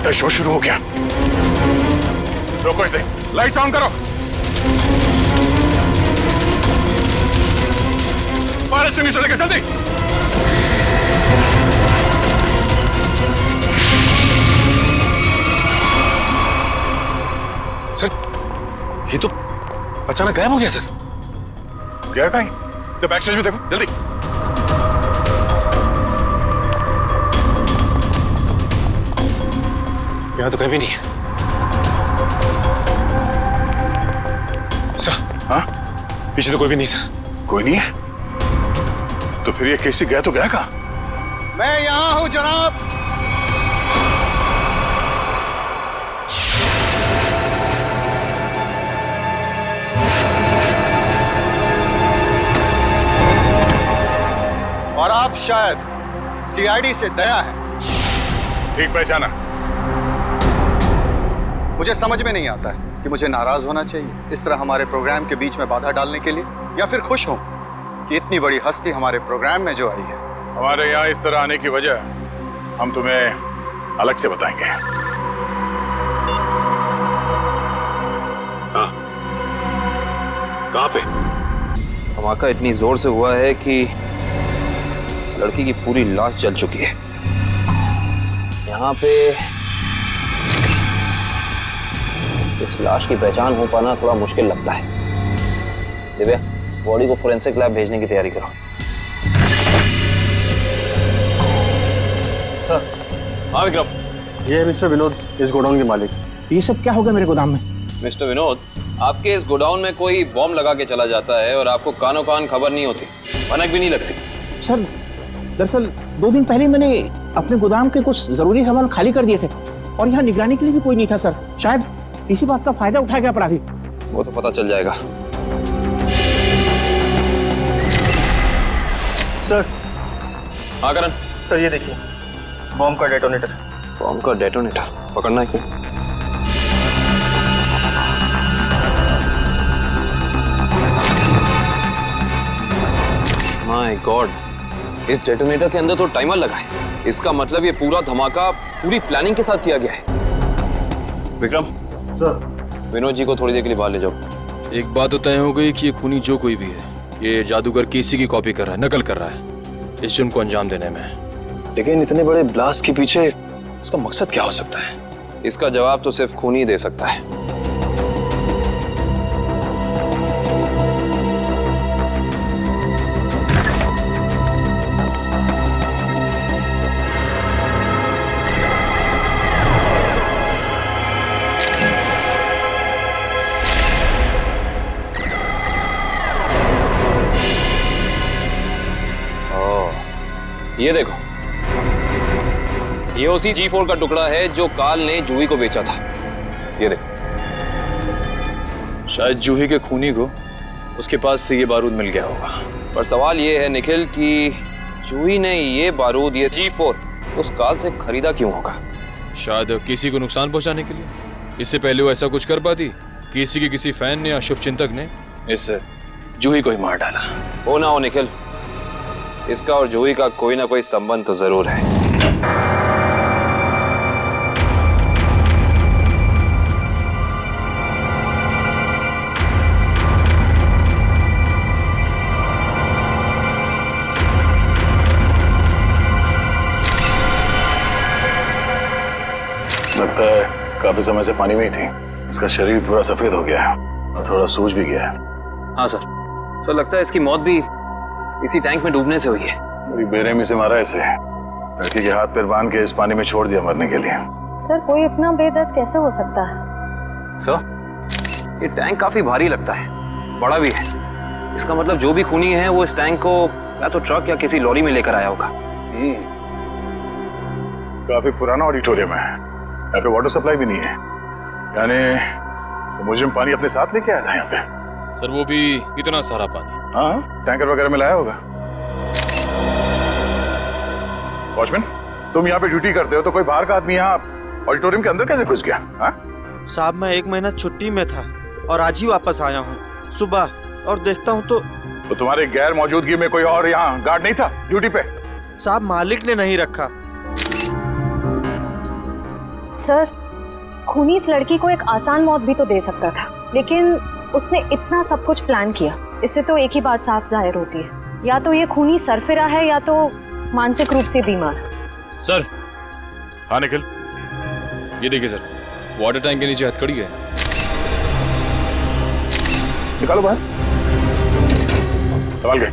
लगता है शो शुरू हो गया। रोको इसे, लाइट्स ऑन करो। फायर एक्सटिंग्विशर लेकर जल्दी। सर ये तो अचानक गायब हो गया सर। गया कहीं? तो बैक स्टेज में देखो जल्दी। यहां तो कहीं नहीं है सर। हाँ पीछे तो कोई भी नहीं सर। कोई नहीं है तो फिर ये केसी गया तो गया कहाँ? मैं यहां हूं जनाब। और आप शायद सीआईडी से दया है। ठीक पहचाना। मुझे समझ में नहीं आता है कि मुझे नाराज होना चाहिए इस तरह हमारे प्रोग्राम के बीच में बाधा डालने के लिए, या फिर खुश हूं कि इतनी बड़ी हस्ती हमारे प्रोग्राम में जो आई है। हमारे यहाँ इस तरह आने की वजह हम तुम्हें अलग से बताएंगे। हाँ कहाँ पे? धमाका इतनी जोर से हुआ है कि इस लड़की की पूरी लाश जल चुकी है। यहाँ पे इस लाश की पहचान हो पाना थोड़ा मुश्किल लगता है। दिव्या, बॉडी को फोरेंसिक लैब भेजने की तैयारी करो। सर। हाँ विक्रम। ये है मिस्टर विनोद, इस गोडाउन के मालिक। ये सब क्या हो गया मेरे गोदाम में? मिस्टर विनोद, आपके इस गोडाउन में कोई बॉम्ब लगा के चला जाता है और आपको कानो कान खबर नहीं होती, भनक भी नहीं लगती। सर दरअसल 2 दिन पहले मैंने अपने गोदाम के कुछ जरूरी सामान खाली कर दिए थे और यहाँ निगरानी के लिए भी कोई नहीं था सर। शायद इसी बात का फायदा उठा गया अपराधी। वो तो पता चल जाएगा। सर। हाँ करण। सर ये देखिए, बॉम्ब का डेटोनेटर। बॉम्ब का डेटोनेटर पकड़ना है क्या? माय गॉड, इस डेटोनेटर के अंदर तो टाइमर लगा है। इसका मतलब ये पूरा धमाका पूरी प्लानिंग के साथ किया गया है। विक्रम। सर। विनोद जी को थोड़ी देर के लिए बाहर ले जाओ। एक बात तो तय हो गई कि ये खूनी जो कोई भी है, ये जादूगर केसी की कॉपी कर रहा है, नकल कर रहा है इस जुर्म को अंजाम देने में। लेकिन इतने बड़े ब्लास्ट के पीछे इसका मकसद क्या हो सकता है? इसका जवाब तो सिर्फ खूनी दे सकता है। ये देखो, ये उसी G4 का टुकड़ा है जो काल ने जूही को बेचा था। ये देखो। शायद जूही के खूनी को उसके पास से ये बारूद मिल गया होगा। पर सवाल ये है निखिल कि जूही ने ये बारूद, ये G4 उस काल से खरीदा क्यों होगा? शायद किसी को नुकसान पहुंचाने के लिए। इससे पहले वो ऐसा कुछ कर पाती? किसी के किसी फैन ने या शुभचिंतक ने इस जूही को ही मार डाला। हो ना हो निखिल, इसका और जूही का कोई ना कोई संबंध तो जरूर है। लगता है काफी समय से पानी में ही थी। इसका शरीर पूरा सफेद हो गया है और थोड़ा सूज भी गया है। हाँ सर, लगता है इसकी मौत भी इसी टैंक में डूबने से हुई है। बड़ी बेरहमी से मारा इसे। लड़की के हाथ पैर बांध के इस पानी में छोड़ दिया मरने के लिए। सर कोई इतना बेदर्द कैसे हो सकता है? सर ये टैंक काफी भारी लगता है, बड़ा भी है। इसका मतलब जो भी खूनी है वो इस टैंक को या तो ट्रक या किसी लॉरी में लेकर आया होगा। काफी पुराना ऑडिटोरियम है, यहाँ पे वाटर सप्लाई भी नहीं है। यानी तो मुझे पानी अपने साथ लेके आया था यहाँ पे। सर वो भी इतना सारा पानी? हाँ, टैंकर वगैरह में लाया होगा। वॉचमैन, तुम यहाँ पे ड्यूटी करते हो तो कोई बाहर का आदमी यहाँ ऑडिटोरियम के अंदर कैसे घुस गया? साहब मैं 1 महीना छुट्टी में था और आज ही वापस आया हूँ सुबह, और देखता हूँ तो तुम्हारे गैर मौजूदगी में कोई और यहाँ गार्ड नहीं था ड्यूटी पे? साहब मालिक ने नहीं रखा। सर, खूनी इस लड़की को एक आसान मौत भी तो दे सकता था, लेकिन उसने इतना सब कुछ प्लान किया। इससे तो एक ही बात साफ जाहिर होती है, या तो ये खूनी सरफिरा है या तो मानसिक रूप से बीमार। सर, हाँ निखिल, ये देखिए सर, वाटर टैंक के नीचे हथकड़ी है। निकालो बाहर। सवाल गए।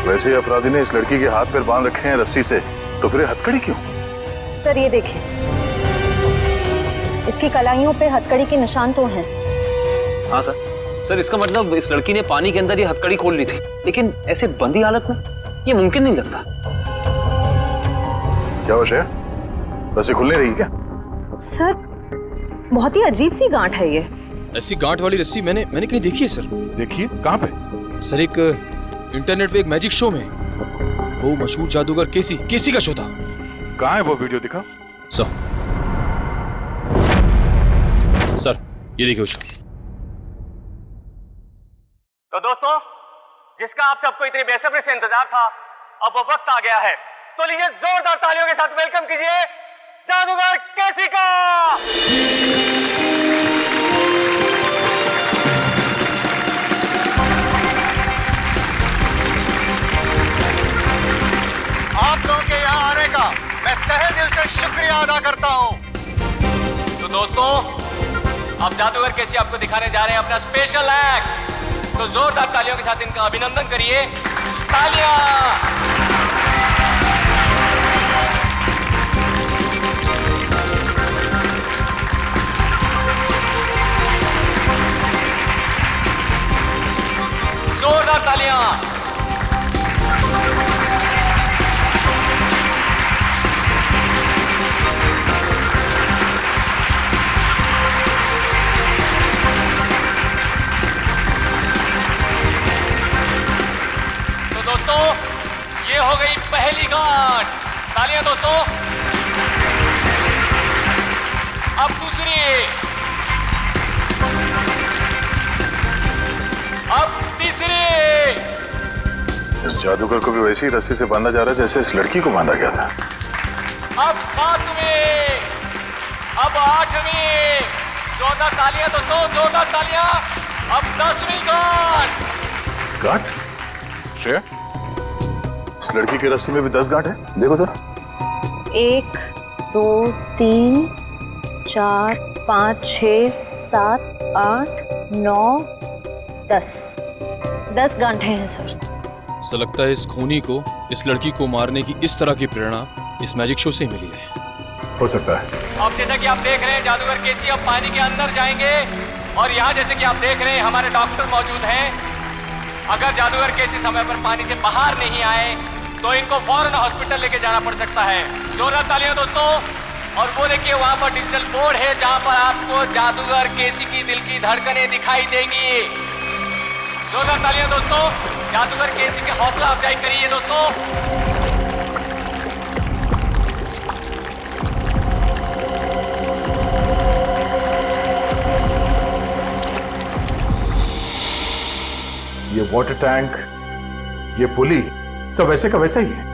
वैसे अपराधी ने इस लड़की के हाथ पैर बांध रखे हैं रस्सी से, तो फिर हथकड़ी क्यों? सर ये देखिए, इसकी कलाइयों पे हथकड़ी के निशान तो हैं। हाँ सर, इसका मतलब इस लड़की ने पानी के अंदर ये हथकड़ी खोल ली थी, लेकिन ऐसे बंदी हालत में ये मुमकिन नहीं लगता। क्या हो श्रेया, रस्सी खुल नहीं रही क्या? सर बहुत ही अजीब सी गांठ है ये। ऐसी गांठ वाली रस्सी मैंने कहीं देखी है सर। देखिए, कहाँ पे? सर एक इंटरनेट पे एक मैजिक शो में, वो मशहूर जादूगर केसी का शो था। कहाँ है वो वीडियो, दिखा। सर ये देखिए वो शो। तो दोस्तों, जिसका आप सबको इतनी बेसब्री से इंतजार था, अब वो वक्त आ गया है। तो लीजिए जोरदार तालियों के साथ वेलकम कीजिए जादूगर केसी का। आप लोगों के यहाँ आने का मैं तहे दिल से शुक्रिया अदा करता हूँ। तो दोस्तों, अब जादूगर केसी आपको दिखाने जा रहे हैं अपना स्पेशल एक्ट। तो जोरदार तालियों के साथ इनका अभिनंदन करिए। तालियां। जोरदार तालियां। दोस्तों, ये हो गई पहली गांठ। तालियां दोस्तों। अब दूसरी, अब तीसरी। इस जादूगर को भी वैसी रस्सी से बांधा जा रहा है जैसे इस लड़की को बांधा गया था। अब सातवीं, अब आठवीं। जोरदार तालियां दोस्तों, जोरदार तालियां। अब 10वीं गांठ। गांठ? श्रेया, इस लड़की की रस्सी में भी 10 गांठ है, देखो जरा। 1 2 3 4 5 6 7 8 9 10 गांठें हैं सर। ऐसा लगता है इस खूनी को इस लड़की को मारने की इस तरह की प्रेरणा इस मैजिक शो से ही मिली है। हो सकता है। अब जैसा कि आप देख रहे हैं, जादूगर केसी अब पानी के अंदर जाएंगे और यहाँ जैसे कि आप देख रहे हैं हमारे डॉक्टर मौजूद हैं। अगर जादूगर केसी समय पर पानी से बाहर नहीं आए तो इनको फौरन हॉस्पिटल लेके जाना पड़ सकता है। जोरदार तालियां दोस्तों। और वो देखिए वहाँ पर डिजिटल बोर्ड है जहाँ पर आपको जादूगर केसी की दिल की धड़कनें दिखाई देंगी। जोरदार तालियां दोस्तों। जादूगर केसी की हौसला अफजाई करिए दोस्तों। ये वाटर टैंक, ये पुली, सब वैसे का वैसा ही है।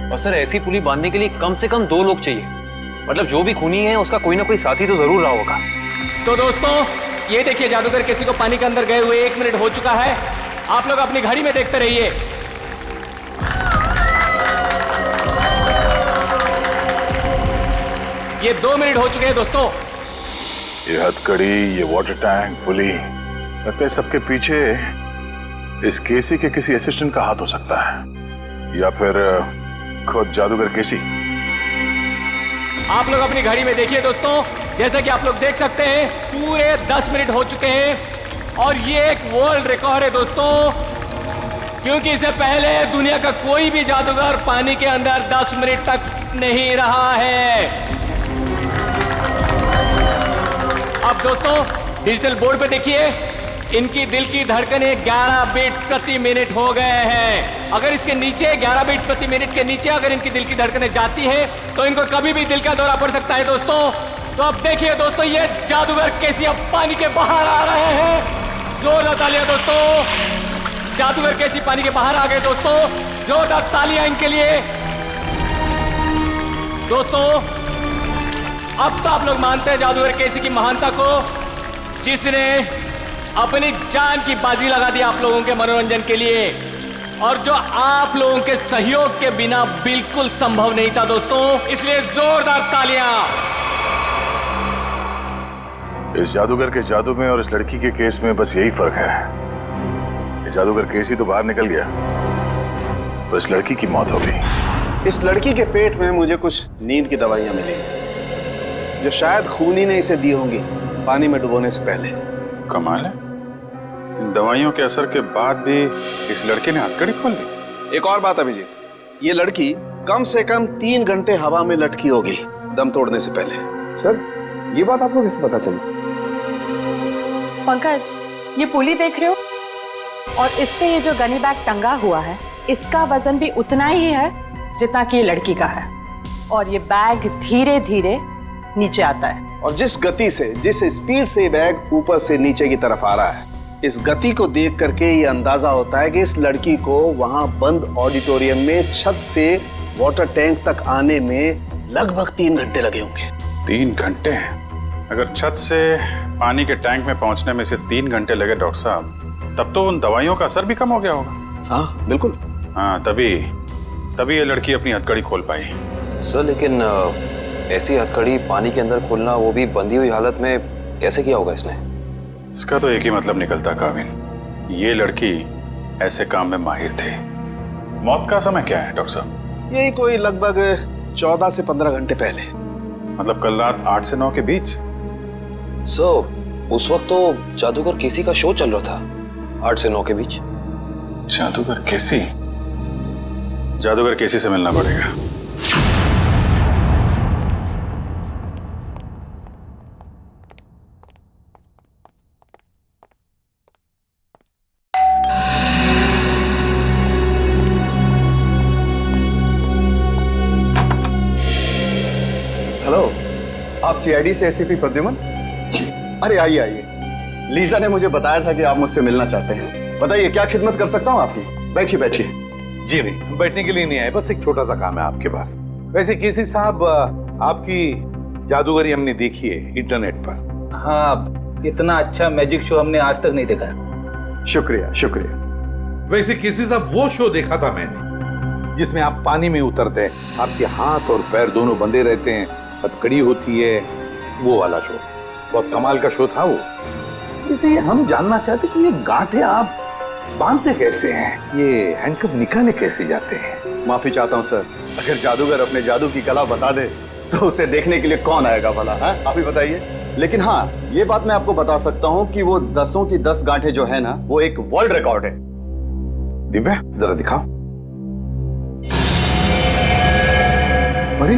और सर ऐसी पुली बांधने के लिए कम से कम 2 लोग चाहिए। मतलब जो भी खूनी है उसका कोई ना कोई साथी तो जरूर रहा होगा। तो दोस्तों, ये देखिए जादूगर केसी को पानी के अंदर गए हुए 1 मिनट हो चुका है। आप लोग अपनी घड़ी में देखते रहिए। ये 2 मिनट हो चुके हैं दोस्तों। ये हथकड़ी, ये वाटर टैंक, पुली, लगता है सबके पीछे इस केसी के किसी असिस्टेंट का हाथ हो सकता है, या फिर खुद जादूगर केसी। आप लोग अपनी घड़ी में देखिए दोस्तों। जैसा कि आप लोग देख सकते हैं पूरे 10 मिनट हो चुके हैं और ये एक वर्ल्ड रिकॉर्ड है दोस्तों, क्योंकि इससे पहले दुनिया का कोई भी जादूगर पानी के अंदर 10 मिनट तक नहीं रहा है। अब दोस्तों डिजिटल बोर्ड पे देखिए इनकी दिल की धड़कनें 11 बीट्स प्रति मिनट हो गए हैं। अगर इसके नीचे 11 बीट्स प्रति मिनट के नीचे अगर इनकी दिल की धड़कनें जाती हैं तो इनको कभी भी दिल का दौरा पड़ सकता है दोस्तों। तो अब देखिए दोस्तों, ये जादूगर केसी अब पानी के बाहर आ रहे हैं। जोरदार तालियां दोस्तों, जादूगर केसी पानी के बाहर आ गए दोस्तों। जोरदार तालियां इनके लिए दोस्तों। अब तो आप लोग मानते हैं जादूगर केसी की महानता को, जिसने अपनी जान की बाजी लगा दी आप लोगों के मनोरंजन के लिए, और जो आप लोगों के सहयोग के बिना बिल्कुल संभव नहीं था दोस्तों। इसलिए जोरदार तालियां। इस जादूगर के जादू में और इस लड़की के केस में बस यही फर्क है। ये जादूगर केसी तो बाहर निकल गया, तो इस लड़की की मौत हो गई। इस लड़की के पेट में मुझे कुछ नींद की दवाइयां मिली जो शायद खूनी ने इसे दी होंगी पानी में डुबोने से पहले। कमाल है, इन दवाइयों के असर के बाद भी इस लड़के ने हथकड़ी खोल ली। एक और बात अभिजीत, ये लड़की कम से कम 3 घंटे हवा में लटकी होगी दम तोड़ने से पहले। सर, ये बात आपको कैसे पता चली? पंकज, ये पुली देख रहे हो, और इस पे ये जो गनी बैग टंगा हुआ है, इसका वजन भी उतना ही है जितना कि ये लड़की का है, और ये बैग धीरे धीरे नीचे आता है। और जिस गति से, जिस स्पीड से ये बैग ऊपर से नीचे की तरफ आ रहा है, इस गति को देख करके ये अंदाजा होता है कि इस लड़की को वहां बंद ऑडिटोरियम में छत से वाटर टैंक तक आने में लगभग 3 घंटे लगे होंगे। 3 घंटे? अगर छत से पानी के टैंक में पहुंचने में से 3 घंटे लगे डॉक्टर साहब, तब तो उन दवाइयों का असर भी कम हो गया होगा। हाँ बिल्कुल। हाँ, तभी ये लड़की अपनी हथकड़ी खोल पाई। सर लेकिन ऐसी हथकड़ी पानी के अंदर खोलना, वो भी बंधी हुई हालत में, कैसे किया होगा इसने? इसका तो एक ही मतलब निकलता काविन, ये लड़की ऐसे काम में माहिर थी। मौत का समय क्या है डॉक्टर साहब? यही कोई लगभग 14 से 15 घंटे पहले। मतलब कल रात 8 से 9 के बीच? सर उस वक्त तो जादूगर केसी का शो चल रहा था, 8 से 9 के बीच। जादूगर केसी? जादूगर केसी से मिलना पड़ेगा। हेलो, आप सीआईडी से एसीपी प्रद्युमन? अरे आइए आइए, लीजा ने मुझे बताया था कि आप मुझसे मिलना चाहते हैं। बताइए क्या खिदमत कर सकता हूँ आपकी। बैठिए बैठिए। जी नहीं, हम बैठने के लिए नहीं आए, बस एक छोटा सा काम है आपके पास। वैसे केसी साहब, आपकी जादूगरी हमने देखी है इंटरनेट पर। हाँ, इतना अच्छा मैजिक शो हमने आज तक नहीं देखा। शुक्रिया शुक्रिया। वैसे केसी साहब, वो शो देखा था मैंने जिसमें आप पानी में उतरते हैं, आपके हाथ और पैर दोनों बंधे रहते हैं, हथकड़ी होती है, वो वाला शो। बहुत कमाल का शो था वो। इसे हम जानना चाहते कि ये गांठें आप बांधते कैसे हैं, ये हैंडकफ निकाले कैसे जाते हैं? माफी चाहता हूँ सर, अगर जादूगर अपने जादू की कला बता दे तो उसे देखने के लिए कौन आएगा भला? आप ही बताइए। लेकिन हाँ, ये बात मैं आपको बता सकता हूँ कि वो 10 की 10 गांठें जो है ना, वो एक वर्ल्ड रिकॉर्ड है। दिव्या, जरा दिखाओ। अरे,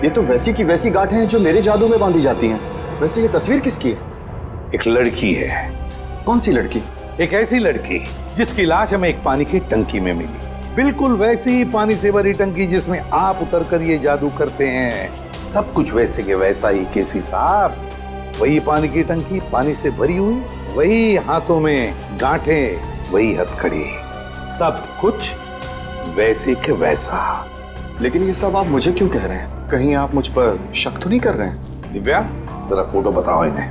ये तो वैसी की वैसी गांठें हैं जो मेरे जादू में बांधी जाती हैं। वैसे ये तस्वीर किसकी है? एक लड़की है। कौन सी लड़की? एक ऐसी लड़की जिसकी लाश हमें एक पानी की टंकी में मिली, बिल्कुल वैसी ही पानी से भरी टंकी जिसमें आप उतरकर ये जादू करते हैं। सब कुछ वैसे के वैसा ही केसी साहब। वही पानी की टंकी, पानी से भरी हुई, वही हाथों में गांठें, वही हथकड़ी, सब कुछ वैसे के वैसा। लेकिन ये सब आप मुझे क्यों कह रहे हैं? कहीं आप मुझ पर शक तो नहीं कर रहे हैं? दिव्या, जरा फोटो बताओ इन्हें।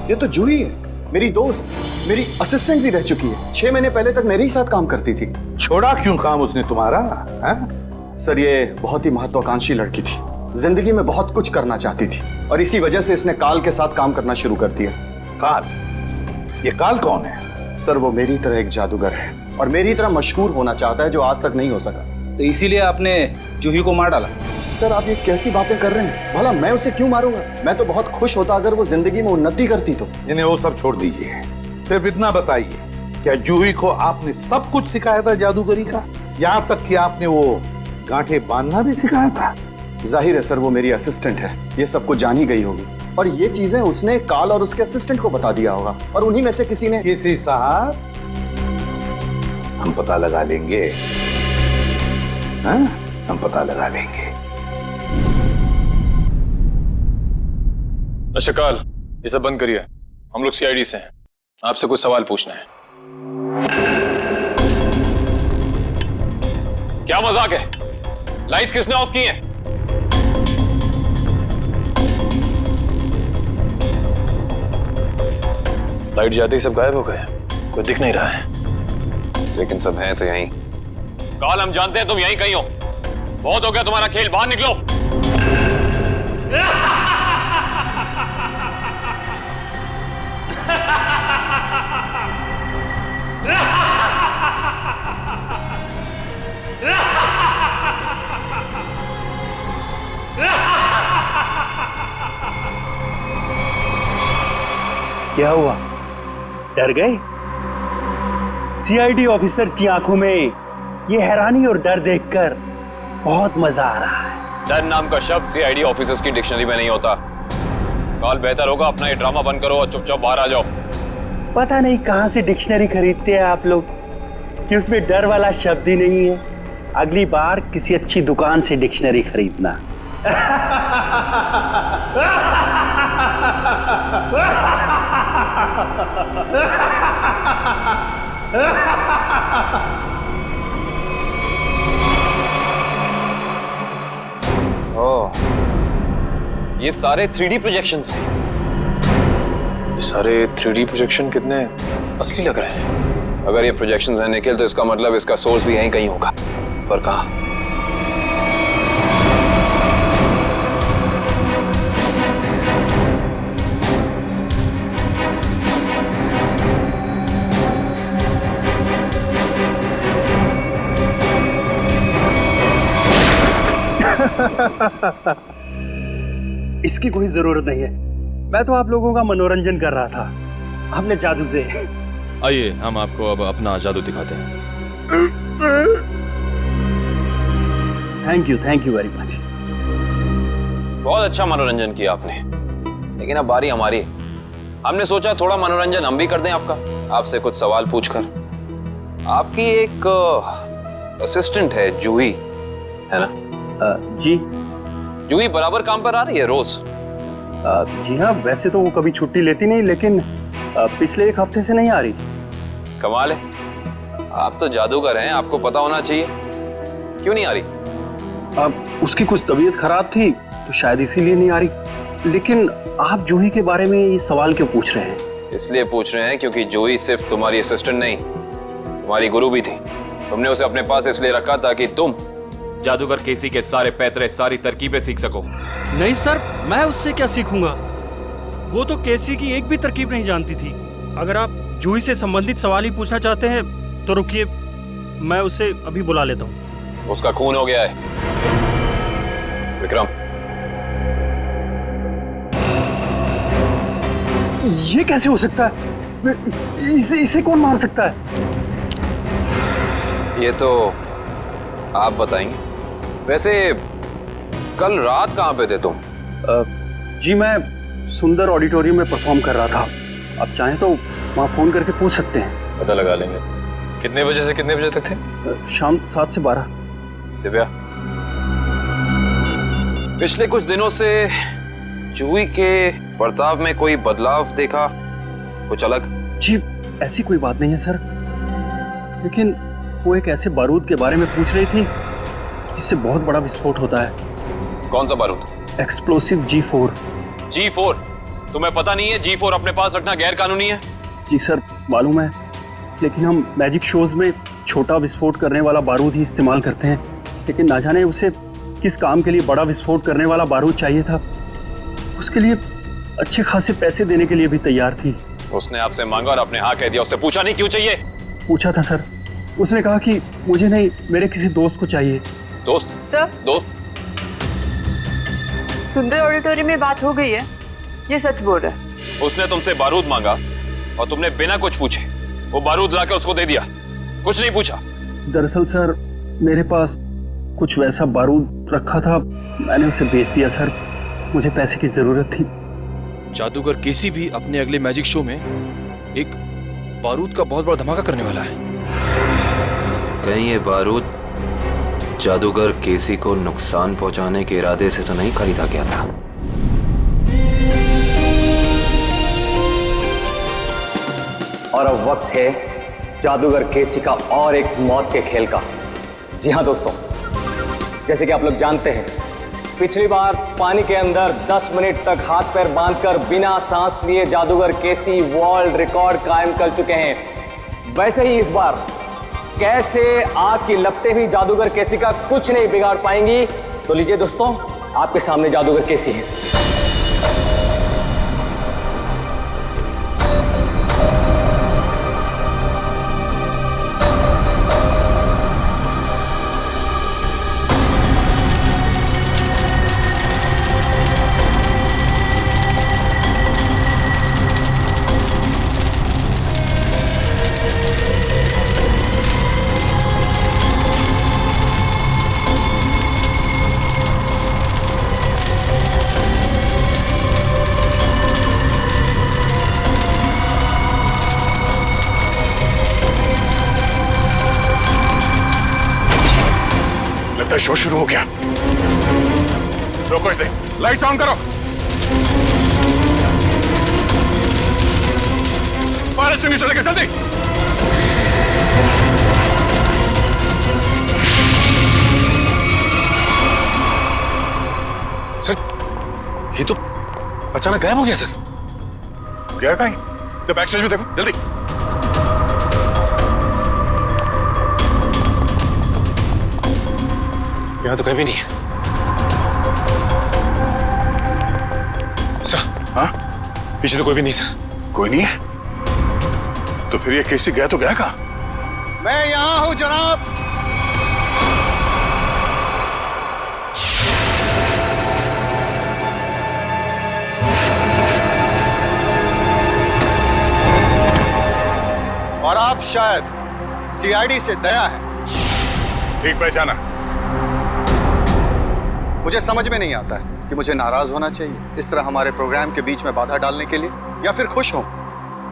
ये तो जूही है, मेरी दोस्त, मेरी असिस्टेंट भी रह चुकी है। 6 महीने पहले तक मेरे ही साथ काम करती थी। छोड़ा क्यों काम उसने तुम्हारा? सर, ये बहुत ही महत्वाकांक्षी लड़की थी, जिंदगी में बहुत कुछ करना चाहती थी, और इसी वजह से इसने काल के साथ काम करना शुरू कर दिया। काल? ये काल कौन है? सर, वो मेरी तरह एक जादूगर है और मेरी तरह मशहूर होना चाहता है, जो आज तक नहीं हो सका। तो इसीलिए आपने जूही को मार डाला? सर, आप ये कैसी बातें कर रहे हैं? भला मैं उसे क्यों मारूंगा? मैं तो बहुत खुश होता अगर वो जिंदगी में उन्नति करती तो। इन्हें वो सब छोड़ दीजिए, सिर्फ इतना बताइए, क्या जूही को आपने सब कुछ सिखाया था जादूगरी का? यहाँ तक कि आपने वो गांठें बांधना भी सिखाया था? जाहिर है सर, वो मेरी असिस्टेंट है, ये सब कुछ जान ही गई होगी। और ये चीजें उसने काल और उसके असिस्टेंट को बता दिया होगा और उन्हीं में से किसी ने। केसी साहब, हम पता लगा लेंगे। हाँ, हम पता लगा लेंगे। शकाल, ये सब बंद करिए। हम लोग सीआईडी से हैं, आपसे कुछ सवाल पूछना है। क्या मजाक है? लाइट्स किसने ऑफ की हैं? लाइट जाते ही सब गायब हो गए, कोई दिख नहीं रहा है। लेकिन सब हैं तो यहीं। काल, हम जानते हैं तुम यहीं कहीं हो। बहुत हो गया तुम्हारा खेल, बाहर निकलो। क्या हुआ, डर गए? सीआईडी ऑफिसर्स की आंखों में ये हैरानी और डर देखकर बहुत मजा आ रहा है। डर नाम का शब्द सीआईडी ऑफिसर्स की डिक्शनरी में नहीं होता। काल, बेहतर होगा अपना ये ड्रामा बंद करो और चुपचाप बाहर आ जाओ। पता नहीं कहां से डिक्शनरी खरीदते हैं आप लोग कि उसमें डर वाला शब्द ही नहीं है। अगली बार किसी अच्छी दुकान से डिक्शनरी खरीदना। ओह, ये सारे 3D प्रोजेक्शंस हैं। ये सारे 3D प्रोजेक्शन कितने असली लग रहे हैं। अगर ये प्रोजेक्शंस हैं निखिल, तो इसका मतलब इसका सोर्स भी यहीं कहीं होगा। पर कहाँ? इसकी कोई जरूरत नहीं है। मैं तो आप लोगों का मनोरंजन कर रहा था अपने जादू से। आइए, हम आपको अब अपना जादू दिखाते हैं। Thank you very much. बहुत अच्छा मनोरंजन किया आपने, लेकिन अब बारी हमारी है। हमने सोचा थोड़ा मनोरंजन हम भी कर दें आपका, आपसे कुछ सवाल पूछकर। आपकी एक असिस्टेंट है जूही, है ना? जी। जूही बराबर काम पर आ रही है रोज? जी हाँ, वैसे तो वो कभी छुट्टी लेती नहीं, लेकिन पिछले 1 हफ्ते से नहीं आ रही। कमाल है, आप तो जादूगर हैं, आपको पता होना चाहिए। क्यों नहीं आ रही? उसकी कुछ तबीयत खराब थी तो शायद इसीलिए नहीं आ रही। लेकिन आप जूही के बारे में ये सवाल क्यों पूछ रहे हैं? इसलिए पूछ रहे हैं क्योंकि जूही सिर्फ तुम्हारी असिस्टेंट नहीं, तुम्हारी गुरु भी थी। तुमने उसे अपने पास इसलिए रखा ताकि तुम जादूगर केसी के सारे पैतरे, सारी तरकीबें सीख सको। नहीं सर, मैं उससे क्या सीखूंगा? वो तो केसी की एक भी तरकीब नहीं जानती थी। अगर आप जूही से संबंधित सवाल ही पूछना चाहते हैं तो रुकिए, मैं उसे अभी बुला लेता हूँ। उसका खून हो गया है। विक्रम, ये कैसे हो सकता है? इसे कौन मार सकता है? ये तो आप बताएंगे। वैसे कल रात कहाँ पे थे तुम? जी, मैं सुंदर ऑडिटोरियम में परफॉर्म कर रहा था। आप चाहें तो वहाँ फोन करके पूछ सकते हैं। पता लगा लेंगे। कितने बजे से कितने बजे तक थे? शाम 7 से 12। दिव्या, पिछले कुछ दिनों से जूही के बर्ताव में कोई बदलाव देखा? कुछ अलग? जी, ऐसी कोई बात नहीं है सर, लेकिन वो एक ऐसे बारूद के बारे में पूछ रही थी जिससे बहुत बड़ा विस्फोट होता है। कौन सा बारूद? Explosive G4। G4? तुम्हें पता नहीं है G4 अपने पास रखना गैर कानूनी है? जी सर, मालूम है, लेकिन हम मैजिक शोज में छोटा विस्फोट करने वाला बारूद ही इस्तेमाल करते हैं। लेकिन ना जाने उसे किस काम के लिए बड़ा विस्फोट करने वाला बारूद चाहिए था। उसके लिए अच्छे खासे पैसे देने के लिए भी तैयार थी। उसने आपसे मांगा और आपने हाँ कह दिया। उससे पूछा नहीं क्यों चाहिए? पूछा था सर, उसने कहा कि मुझे नहीं, मेरे किसी दोस्त को चाहिए। दोस्त? सर, दोस्त? सुंदर ऑडिटोरियम में बात हो गई है, ये सच बोल रहा है। उसने तुमसे बारूद मांगा और तुमने बिना कुछ पूछे वो बारूद लाकर उसको दे दिया, कुछ नहीं पूछा। दरअसल सर, मेरे पास कुछ वैसा बारूद रखा था, मैंने उसे बेच दिया सर। मुझे पैसे की जरूरत थी। जादूगर केसी भी अपने अगले मैजिक शो में एक बारूद का बहुत बड़ा धमाका करने वाला है। कहीं ये बारूद जादूगर केसी को नुकसान पहुंचाने के इरादे से तो नहीं खरीदा गया था? और अब वक्त है जादूगर केसी का और एक मौत के खेल का। जी हाँ दोस्तों, जैसे कि आप लोग जानते हैं, पिछली बार पानी के अंदर 10 मिनट तक हाथ पैर बांधकर बिना सांस लिए जादूगर केसी वर्ल्ड रिकॉर्ड कायम कर चुके हैं। वैसे ही इस बार कैसे आग की लपटें भी जादूगर केसी का कुछ नहीं बिगाड़ पाएंगी। तो लीजिए दोस्तों, आपके सामने जादूगर केसी है। शो शुरू हो गया। रोको इसे, लाइट्स ऑन करो। फायर एक्सटिंग्विशर लेकर जल्दी। सर, ये तो अचानक गायब हो गया सर। गया कहीं? तो बैक स्टेज में देखो जल्दी। यहाँ तो कहीं भी नहीं है। सर, हाँ? पीछे तो कोई भी नहीं सर। कोई नहीं है? तो फिर ये केसी गया तो गया कहाँ? मैं यहां हूं जनाब। और आप शायद सीआईडी से दया है। ठीक पहचाना। मुझे समझ में नहीं आता है कि मुझे नाराज होना चाहिए इस तरह हमारे प्रोग्राम के बीच में बाधा डालने के लिए, या फिर खुश हूं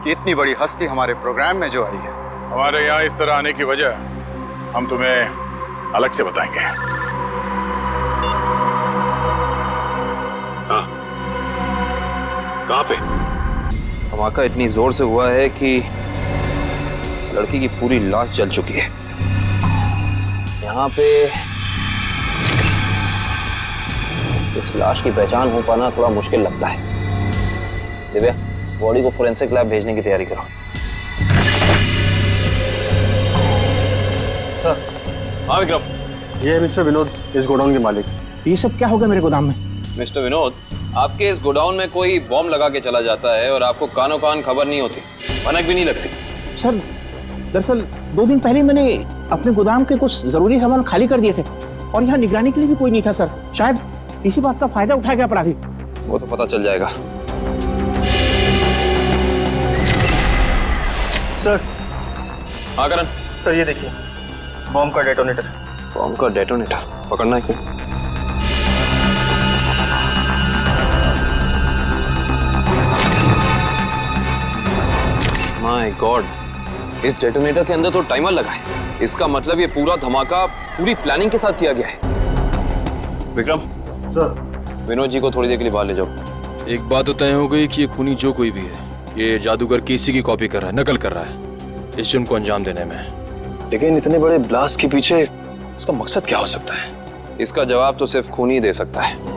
कि इतनी बड़ी हस्ती हमारे प्रोग्राम में जो आई है। हमारे यहाँ इस तरह आने की वजह हम तुम्हें अलग से बताएंगे। हाँ, कहाँ पे? धमाका इतनी जोर से हुआ है कि इस लड़की की पूरी लाश जल चुकी है। यहाँ पे इस लाश की पहचान हो पाना थोड़ा मुश्किल लगता है। दिव्या, बॉडी को फोरेंसिक लैब भेजने की तैयारी करो। सर। हाँ विक्रम। ये है मिस्टर विनोद, इस गोडाउन के मालिक। ये सब क्या हो गया मेरे गोदाम में? मिस्टर विनोद, आपके इस गोडाउन में कोई बॉम्ब लगा के चला जाता है और आपको कानों कान खबर नहीं होती, भनक भी नहीं लगती। सर, दरअसल 2 दिन पहले मैंने अपने गोदाम के कुछ जरूरी सामान खाली कर दिए थे और यहाँ निगरानी के लिए भी कोई नहीं था सर। शायद इसी बात का फायदा उठा गया अपराधी। वो तो पता चल जाएगा। सर। हाँ करण। सर ये देखिए, बॉम्ब का डेटोनेटर। बॉम्ब का डेटोनेटर पकड़ना है क्या? माय गॉड, इस डेटोनेटर के अंदर तो टाइमर लगा है। इसका मतलब ये पूरा धमाका पूरी प्लानिंग के साथ किया गया है। विक्रम सर, विनोद जी को थोड़ी देर के लिए बाहर ले जाओ। एक बात तो तय हो गई कि ये खूनी जो कोई भी है, ये जादूगर केसी की कॉपी कर रहा है, नकल कर रहा है इस जुर्म को अंजाम देने में। लेकिन इतने बड़े ब्लास्ट के पीछे इसका मकसद क्या हो सकता है? इसका जवाब तो सिर्फ खूनी दे सकता है।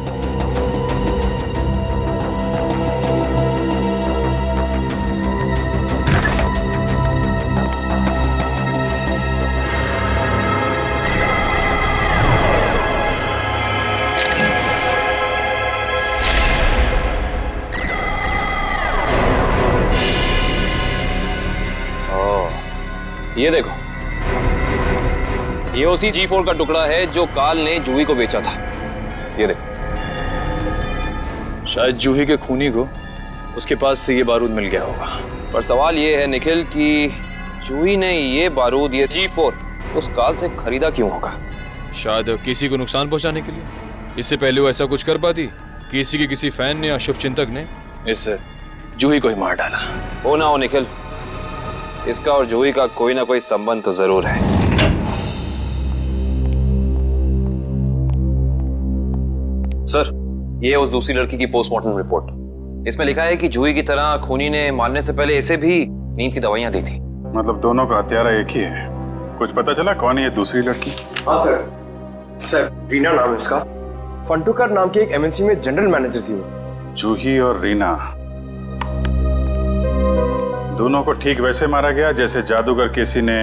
ये देखो, ये उसी G4 का टुकड़ा है जो काल ने जूही को बेचा था। ये देखो। शायद जूही के खूनी को उसके पास से ये बारूद मिल गया होगा। पर सवाल ये है निखिल कि जूही ने ये बारूद, ये G4 उस काल से खरीदा क्यों होगा? शायद किसी को नुकसान पहुंचाने के लिए। इससे पहले वो ऐसा कुछ कर पाती? किसी के किसी फैन ने या शुभचिंतक ने इस जूही को ही मार डाला। हो ना हो निखिल, इसका और जूही का कोई ना कोई संबंध तो जरूर है। सर, ये है उस दूसरी लड़की की पोस्टमार्टम रिपोर्ट। इसमें लिखा है कि जूही की तरह खूनी ने मारने से पहले इसे भी नींद की दवाइयां दी थी। मतलब दोनों का हत्यारा एक ही है। कुछ पता चला कौन है ये दूसरी लड़की? हाँ सर रीना नाम है इसका। फंटूकर नाम की एक एमएनसी में जनरल मैनेजर थी वो। जूही और रीना दोनों को ठीक वैसे मारा गया जैसे जादूगर केसी ने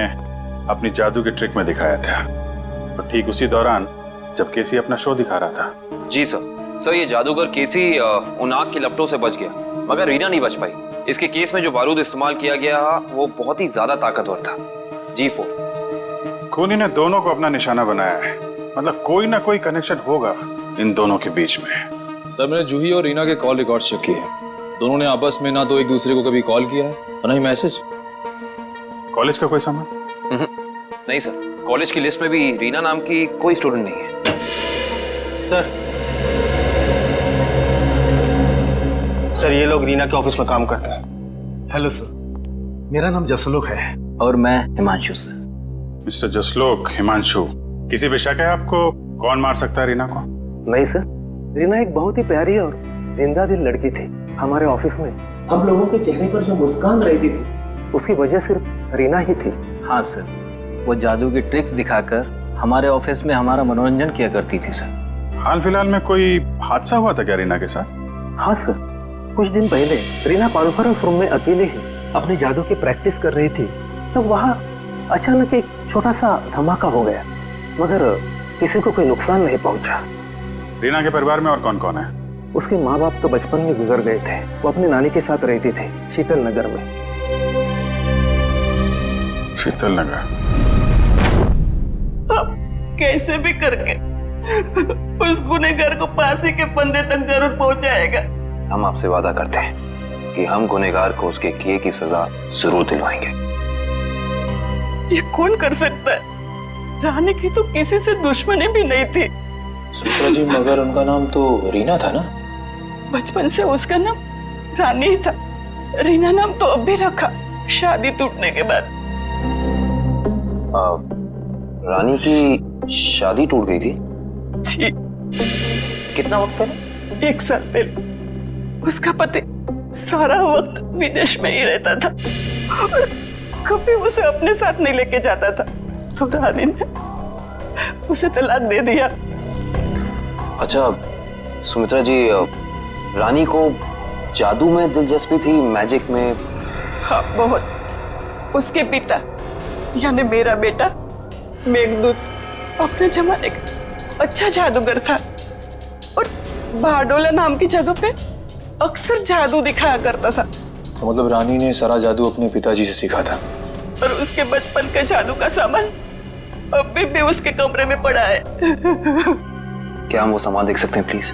अपनी जादू के ट्रिक में दिखाया था, और ठीक उसी दौरान जब केसी अपना शो दिखा रहा था। जी सर, ये जादूगर केसी उन आग की लपटों से बच गया, मगर रीना नहीं बच पाई। इसके केस में जो बारूद इस्तेमाल किया गया वो बहुत ही ज्यादा ताकतवर था, G4। खूनी ने दोनों को अपना निशाना बनाया है, मतलब कोई ना कोई कनेक्शन होगा इन दोनों के बीच में। सर, मैंने जूही और रीना के कॉल रिकॉर्ड चेक किए हैं। दोनों ने आपस में ना तो एक दूसरे को कभी कॉल किया है और ना ही मैसेज। कॉलेज का कोई संबंध? नहीं सर, कॉलेज की लिस्ट में भी रीना नाम की कोई स्टूडेंट नहीं है। सर ये लोग रीना के ऑफिस में काम करते हैं। हेलो सर, मेरा नाम जसलोक है। और मैं हिमांशु सर। मिस्टर जसलोक, हिमांशु, किसी भी शक है आपको कौन मार सकता है रीना को? नहीं सर, रीना एक बहुत ही प्यारी और जिंदा दिल लड़की थी। हमारे ऑफिस में हम लोगों के चेहरे पर जो मुस्कान रहती थी उसकी वजह सिर्फ रीना ही थी। हाँ सर, वो जादू की ट्रिक्स दिखाकर हमारे ऑफिस में हमारा मनोरंजन किया करती थी सर। हाल फिलहाल में कोई हादसा हुआ था क्या रीना के साथ? हाँ सर, कुछ दिन पहले रीना कॉन्फ्रेंस रूम में अकेले ही अपने जादू की प्रैक्टिस कर रही थी, तब वहाँ अचानक एक छोटा सा धमाका हो गया, मगर किसी को कोई नुकसान नहीं पहुंचा। रीना के परिवार में और कौन कौन है? उसके माँ बाप तो बचपन में गुजर गए थे। वो अपनी नानी के साथ रहती थी शीतल नगर में। शीतल नगर? अब कैसे भी करके उस गुनहगार को फांसी के फंदे तक जरूर पहुंचाएगा। हम आपसे वादा करते हैं कि हम गुनहगार को उसके किए की सजा जरूर दिलवाएंगे। ये कौन कर सकता है? रानी की तो किसी से दुश्मनी भी नहीं थी। सुमित्रा जी, मगर उनका नाम तो रीना था ना? बचपन से उसका नाम रानी ही था। रीना नाम तो अब भी रखा, शादी टूटने के बाद। रानी की शादी टूट गई थी? जी। कितना वक्त पहले? 1 साल पहले। उसका पति सारा वक्त विदेश में ही रहता था और कभी उसे अपने साथ नहीं लेके जाता था, तो रानी ने उसे तलाक दे दिया। अच्छा सुमित्रा जी, रानी को जादू में दिलचस्पी थी, मैजिक में? हाँ बहुत। उसके पिता यानी मेरा बेटा मेघदूत अपने जमाने का अच्छा जादूगर था और बारडोला नाम की जगह पे अक्सर जादू दिखाया करता था। तो मतलब रानी ने सारा जादू अपने पिताजी से सीखा था? और उसके बचपन के जादू का सामान अभी भी उसके कमरे में पड़ा है। क्या हम वो सामान देख सकते हैं प्लीज?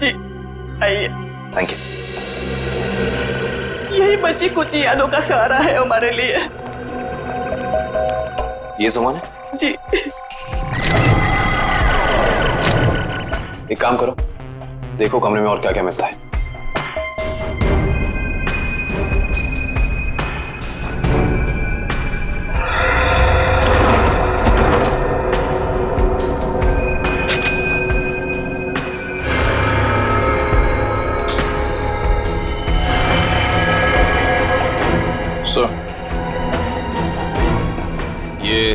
जी आइए। Thank you. यही बची कुछ यादों का सहारा है हमारे लिए। ये सामान है? जी। एक काम करो, देखो कमरे में और क्या क्या मिलता है। ये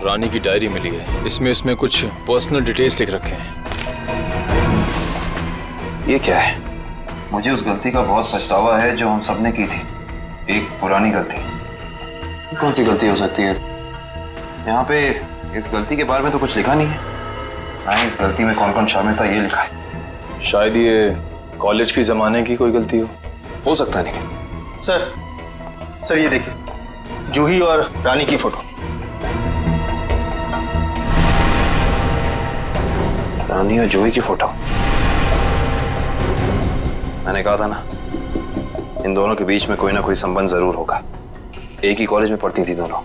रानी की डायरी मिली है, इसमें कुछ पर्सनल डिटेल्स लिख रखे हैं। ये क्या है? मुझे उस गलती का बहुत पछतावा है जो हम सबने की थी, एक पुरानी गलती। कौन सी गलती हो सकती है? यहाँ पे इस गलती के बारे में तो कुछ लिखा नहीं है, ना ही इस गलती में कौन कौन शामिल था ये लिखा है। शायद ये कॉलेज की जमाने की कोई गलती हो सकता है। लेकिन सर ये देखिए, जूही और रानी की फोटो। रानी और जूही की फोटो? मैंने कहा था ना, इन दोनों के बीच में कोई ना कोई संबंध जरूर होगा। एक ही कॉलेज में पढ़ती थी दोनों,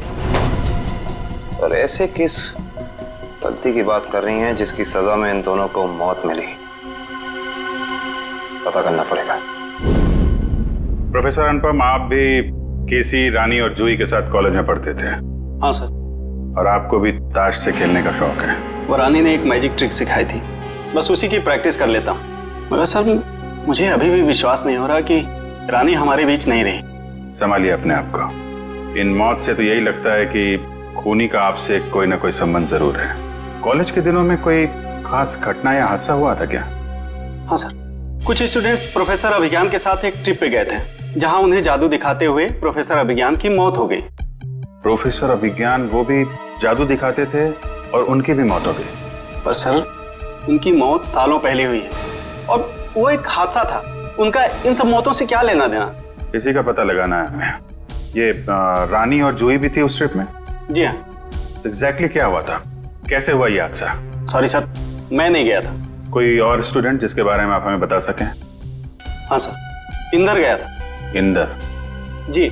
और ऐसे किस गलती की बात कर रही हैं जिसकी सजा में इन दोनों को मौत मिली? पता करना पड़ेगा। प्रोफेसर अनुपम, आप भी केसी, रानी और जूही के साथ कॉलेज में पढ़ते थे। हाँ सर। और आपको भी ताश से खेलने का शौक है। वो रानी ने एक मैजिक ट्रिक सिखाई थी, बस उसी की प्रैक्टिस कर लेता हूँ। मगर सर मुझे अभी भी विश्वास नहीं हो रहा कि रानी हमारे बीच नहीं रही। संभालिए अपने आप को। इन मौत से तो यही लगता है कि खूनी का आपसे कोई ना कोई संबंध जरूर है। कॉलेज के दिनों में कोई खास घटना या हादसा हुआ था क्या? हाँ सर, कुछ स्टूडेंट्स प्रोफेसर अभिज्ञान के साथ एक ट्रिप पे गए थे, जहां उन्हें जादू दिखाते हुए प्रोफेसर अभिज्ञान की मौत हो गई। प्रोफेसर अभिज्ञान वो भी जादू दिखाते थे और उनकी भी मौत हो गई? पर सर उनकी मौत सालों पहले हुई है और वो एक हादसा था। उनका इन सब मौतों से क्या लेना देना? इसी का पता लगाना है हमें। ये रानी और जूही भी थी उस ट्रिप में? जी हाँ। एग्जैक्टली क्या हुआ था? कैसे हुआ ये हादसा? सॉरी सर, मैं नहीं गया था। कोई और स्टूडेंट जिसके बारे में आप हमें बता सकें? हाँ सर, इंदर गया था। इंदर? जी,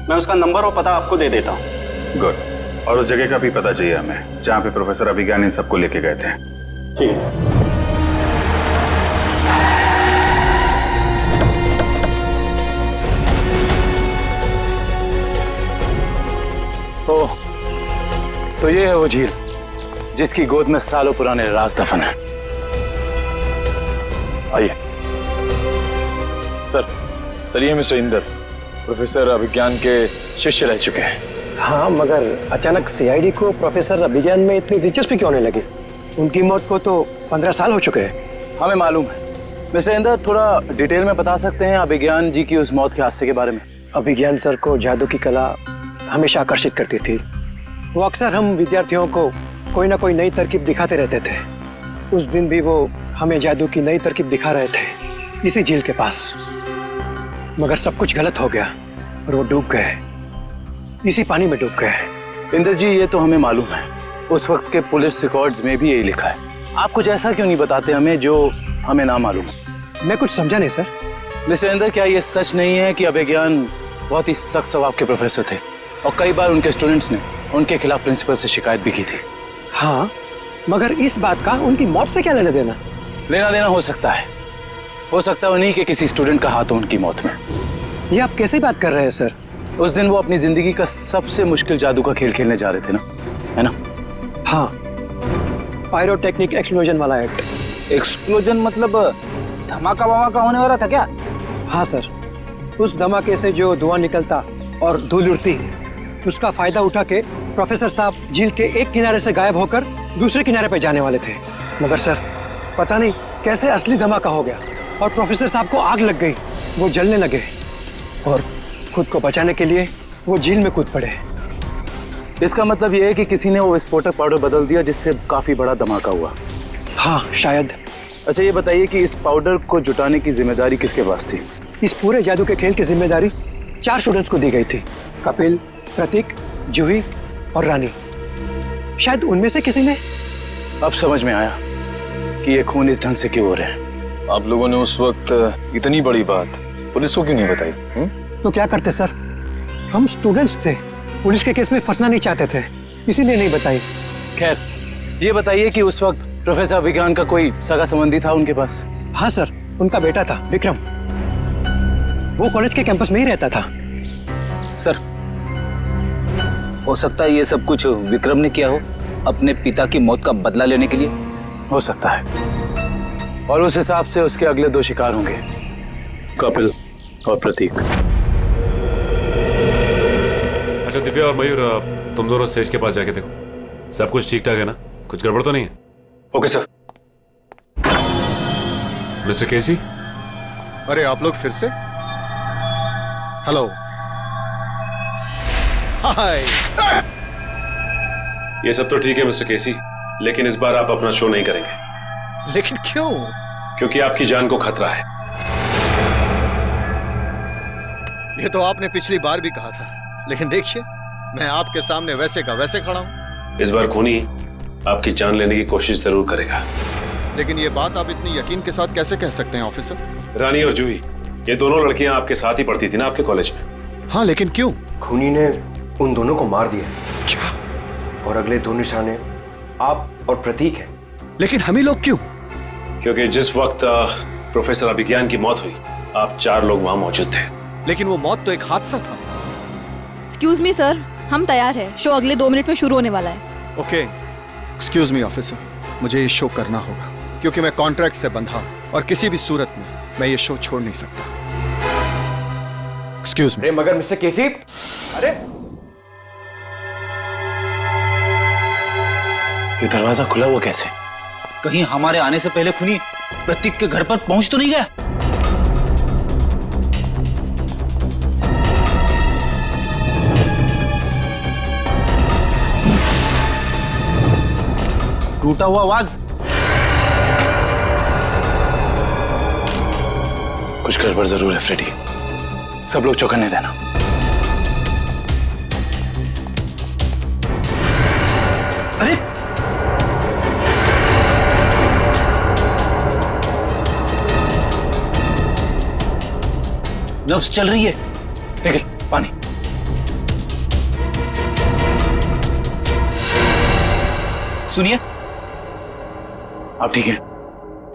मैं उसका नंबर और पता आपको दे देता हूँ। गुड। और उस जगह का भी पता चाहिए हमें जहाँ पे प्रोफेसर अभिज्ञान इन सबको लेके गए थे। ठीक है सर। ओह, तो ये है वो झील जिसकी गोद में सालों पुराने राज दफन है। आइए। सर ये मिस्टर इंदर प्रोफेसर अभिज्ञान के शिष्य रह चुके हैं। हाँ, मगर अचानक सीआईडी को प्रोफेसर अभिज्ञान में इतनी दिलचस्पी क्यों होने लगी? उनकी मौत को तो 15 साल हो चुके हैं। हमें मालूम है। मिस्टर इंदर, थोड़ा डिटेल में बता सकते हैं अभिज्ञान जी की उस मौत के हादसे के बारे में? अभिज्ञान सर को जादू की कला हमेशा आकर्षित करती थी। वो अक्सर हम विद्यार्थियों को कोई ना कोई नई तरकीब दिखाते रहते थे। उस दिन भी वो हमें जादू की नई तरकीब दिखा रहे थे इसी झील के पास। मगर सब कुछ गलत हो गया और वो डूब गए, इसी पानी में डूब गए। इंदर जी, ये तो हमें मालूम है। उस वक्त के पुलिस रिकॉर्ड्स में भी यही लिखा है। आप कुछ ऐसा क्यों नहीं बताते हमें जो हमें ना मालूम? मैं कुछ समझा नहीं सर। मिस्टर इंदर, क्या ये सच नहीं है कि अभिज्ञान बहुत ही सख्त स्वभाव के प्रोफेसर थे और कई बार उनके स्टूडेंट्स ने उनके खिलाफ प्रिंसिपल से शिकायत भी की थी? हाँ, मगर इस बात का उनकी मौत से क्या लेना देना? लेना देना हो सकता है उन्हीं के किसी स्टूडेंट का हाथ हो उनकी मौत में। ये आप कैसे बात कर रहे हैं सर? उस दिन वो अपनी जिंदगी का सबसे मुश्किल जादू का खेल खेलने जा रहे थे ना, है ना? हाँ, पायरोटेक्निक एक्सप्लोजन वाला एक्ट। एक्सप्लोजन मतलब धमाका वमाका होने वाला था क्या? हाँ सर, उस धमाके से जो धुआं निकलता और धूल उड़ती, उसका फायदा उठा के प्रोफेसर साहब झील के एक किनारे से गायब होकर दूसरे किनारे पर जाने वाले थे। मगर सर पता नहीं कैसे असली धमाका हो गया और प्रोफेसर साहब को आग लग गई। वो जलने लगे और खुद को बचाने के लिए वो झील में कूद पड़े। इसका मतलब ये है कि किसी ने वो विस्फोटक पाउडर बदल दिया जिससे काफी बड़ा धमाका हुआ। हाँ शायद। अच्छा ये बताइए कि इस पाउडर को जुटाने की जिम्मेदारी किसके पास थी? इस पूरे जादू के खेल की जिम्मेदारी 4 स्टूडेंट्स को दी गई थी, कपिल, प्रतीक, जूही और रानी। शायद उनमें से किसी ने। अब समझ में आया कि ये खून इस ढंग से क्यों हो रहे हैं। आप लोगों ने उस वक्त इतनी बड़ी बात पुलिस को क्यों नहीं बताई? तो क्या करते सर, हम स्टूडेंट्स थे, पुलिस के केस में फंसना नहीं चाहते थे, इसीलिए नहीं बताई। खैर ये बताइए कि उस वक्त प्रोफेसर अभिज्ञान का कोई सगा संबंधी था उनके पास? हाँ सर, उनका बेटा था विक्रम। वो कॉलेज के कैंपस में ही रहता था। सर हो सकता है ये सब कुछ विक्रम ने किया हो अपने पिता की मौत का बदला लेने के लिए। हो सकता है, और उस हिसाब से उसके अगले 2 शिकार होंगे, कपिल और प्रतीक। अच्छा दिव्या और मयूर, तुम दोनों स्टेज के पास जाके देखो सब कुछ ठीक ठाक है ना, कुछ गड़बड़ तो नहीं है? Okay sir. मिस्टर केसी। अरे आप लोग फिर से? हेलो, हाय। ये सब तो ठीक है मिस्टर केसी, लेकिन इस बार आप अपना शो नहीं करेंगे। लेकिन क्यों? क्योंकि आपकी जान को खतरा है। ये तो आपने पिछली बार भी कहा था, लेकिन देखिए मैं आपके सामने वैसे का वैसे खड़ा हूं। इस बार खूनी आपकी जान लेने की कोशिश जरूर करेगा। लेकिन ये बात आप इतनी यकीन के साथ कैसे कह सकते हैं ऑफिसर? रानी और जूही, ये दोनों लड़कियां आपके साथ ही पढ़ती थी ना आपके कॉलेज में? हाँ, लेकिन क्यों? खूनी ने उन दोनों को मार दिया। क्या? और अगले 2 निशाने आप और प्रतीक हैं। लेकिन हम ही लोग क्यों? क्योंकि जिस वक्त प्रोफेसर अभिज्ञान की मौत हुई आप 4 लोग वहां मौजूद थे। लेकिन वो मौत तो एक हादसा था। एक्सक्यूज मी सर, हम तैयार हैं। शो अगले 2 मिनट में शुरू होने वाला है। ओके, एक्सक्यूज मी ऑफिसर, मुझे ये शो करना होगा क्योंकि मैं कॉन्ट्रैक्ट से बंधा हूं और किसी भी सूरत में मैं ये शो छोड़ नहीं सकता। Excuse me. मगर मिस्टर केसी, अरे ये दरवाजा खुला हुआ कैसे? कहीं हमारे आने से पहले खूनी प्रतीक के घर पर पहुंच तो नहीं गया? टूटा हुआ आवाज। कुछ गड़बड़ जरूर है फ्रेडी, सब लोग चौकन्ने रहना। अरे नर्व्स चल रही है। निकल पानी। सुनिए, आप ठीक हैं?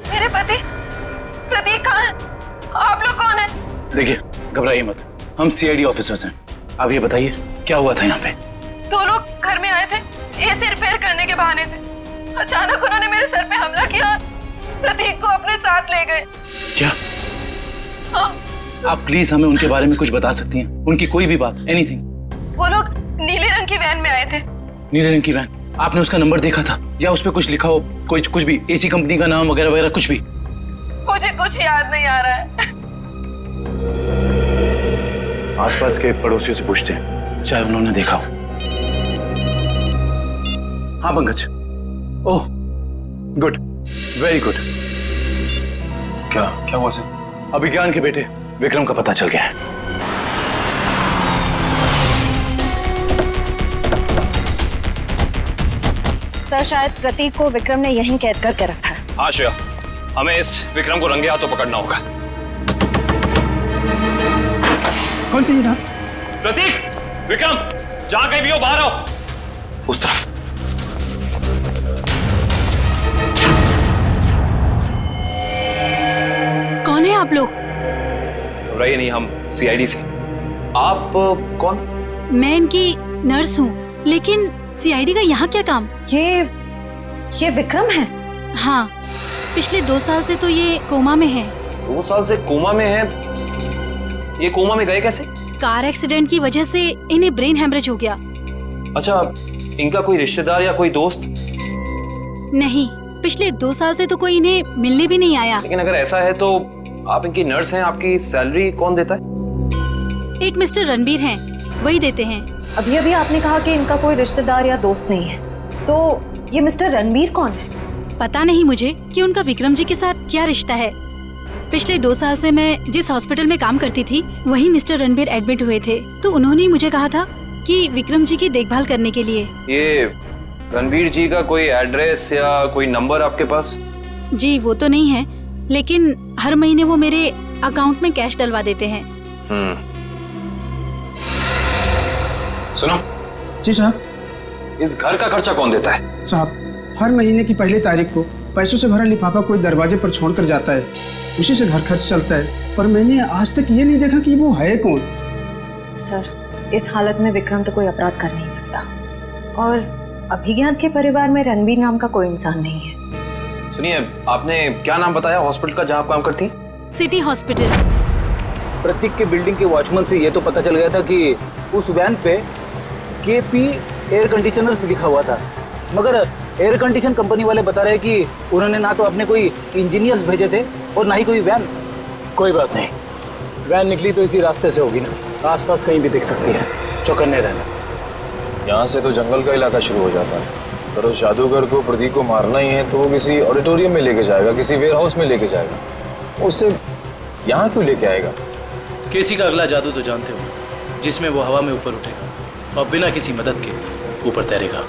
मेरे पति प्रतीक कहाँ है? आप लोग कौन हैं? देखिए, घबराइए मत, हम सीआईडी ऑफिसर्स हैं। आप ये बताइए क्या हुआ था यहाँ पे? 2 लोग घर में आए थे एसी रिपेयर करने के बहाने से। अचानक उन्होंने मेरे सर पे हमला किया और प्रतीक को अपने साथ ले गए। क्या? हाँ। आप प्लीज हमें उनके बारे में कुछ बता सकती हैं? उनकी कोई भी बात, एनीथिंग। वो लोग नीले रंग की वैन में आए थे। नीले रंग की वैन? आपने उसका नंबर देखा था या उस पर कुछ लिखा हो? कुछ भी, एसी कंपनी का नाम वगैरह वगैरह कुछ भी? मुझे कुछ याद नहीं आ रहा है। आसपास के पड़ोसियों से पूछते हैं, शायद उन्होंने देखा हो। हाँ Pankaj. Oh good, very good. क्या हुआ सर? अभिज्ञान के बेटे विक्रम का पता चल गया है। सर, शायद प्रतीक को विक्रम ने यहीं कैद करके रखा है। हाँ श्रेया, हमें इस विक्रम को रंगे हाथों पकड़ना होगा। कौन चाहिए साहब? प्रतीक, विक्रम, जहां कहीं भी हो बाहर आओ। उस तरफ। कौन है आप लोग? घबराइए नहीं, हम सीआईडी से। आप कौन? मैं इनकी नर्स हूँ, लेकिन सीआईडी का यहाँ क्या काम? ये विक्रम है? हाँ, पिछले 2 साल से तो ये कोमा में है। 2 साल से कोमा में है? ये कोमा में गए कैसे? कार एक्सीडेंट की वजह से इन्हें ब्रेन हेमरेज हो गया। अच्छा, इनका कोई रिश्तेदार या कोई दोस्त? नहीं, पिछले 2 साल से तो कोई इन्हें मिलने भी नहीं आया। लेकिन अगर ऐसा है तो आप इनकी नर्स हैं, आपकी सैलरी कौन देता है? एक मिस्टर रणबीर हैं, वही देते हैं। अभी अभी आपने कहा कि इनका कोई रिश्तेदार या दोस्त नहीं है, तो ये मिस्टर रणबीर कौन है? पता नहीं मुझे कि उनका विक्रम जी के साथ क्या रिश्ता है। पिछले 2 साल से मैं जिस हॉस्पिटल में काम करती थी, वहीं मिस्टर रणबीर एडमिट हुए थे, तो उन्होंने ही मुझे कहा था कि विक्रम जी की देखभाल करने के लिए। ये रणबीर जी का कोई एड्रेस या कोई नंबर आपके पास? जी वो तो नहीं है, लेकिन हर महीने वो मेरे अकाउंट में कैश डलवा देते हैं। सुनो जी साहब। इस घर का खर्चा कौन देता है? साहब, हर महीने की पहली तारीख को पैसों से भरा लिफाफा कोई दरवाजे पर छोड़कर जाता है, उसी से घर खर्च चलता है। पर मैंने आज तक ये नहीं देखा कि वो है कौन। सर, इस हालत में विक्रम तो कोई अपराध कर नहीं सकता, और अभिज्ञान के परिवार में रणबीर नाम का कोई इंसान नहीं है। सुनिए, आपने क्या नाम बताया हॉस्पिटल का जहाँ आप काम करती? City hospital. प्रतीक के बिल्डिंग के वॉचमैन से ये तो पता चल गया था कि उस वैन पे केपी एयर कंडीशनर्स लिखा हुआ था, मगर एयर कंडीशन कंपनी वाले बता रहे कि उन्होंने ना तो अपने कोई इंजीनियर्स भेजे थे और ना ही कोई वैन। कोई बात नहीं, वैन निकली तो इसी रास्ते से होगी ना, आसपास कहीं भी दिख सकती है, चौकन्ने रहना। यहाँ से तो जंगल का इलाका शुरू हो जाता है, पर उस जादूगर को प्रतीक को मारना ही है तो वो किसी ऑडिटोरियम में लेके जाएगा, किसी वेयर हाउस में लेके जाएगा। उससे यहाँ क्यों लेके आएगा? केसी का अगला जादू तो जानते हो, जिसमें वो हवा में ऊपर उठेगा और बिना किसी मदद के ऊपर तैरेगा।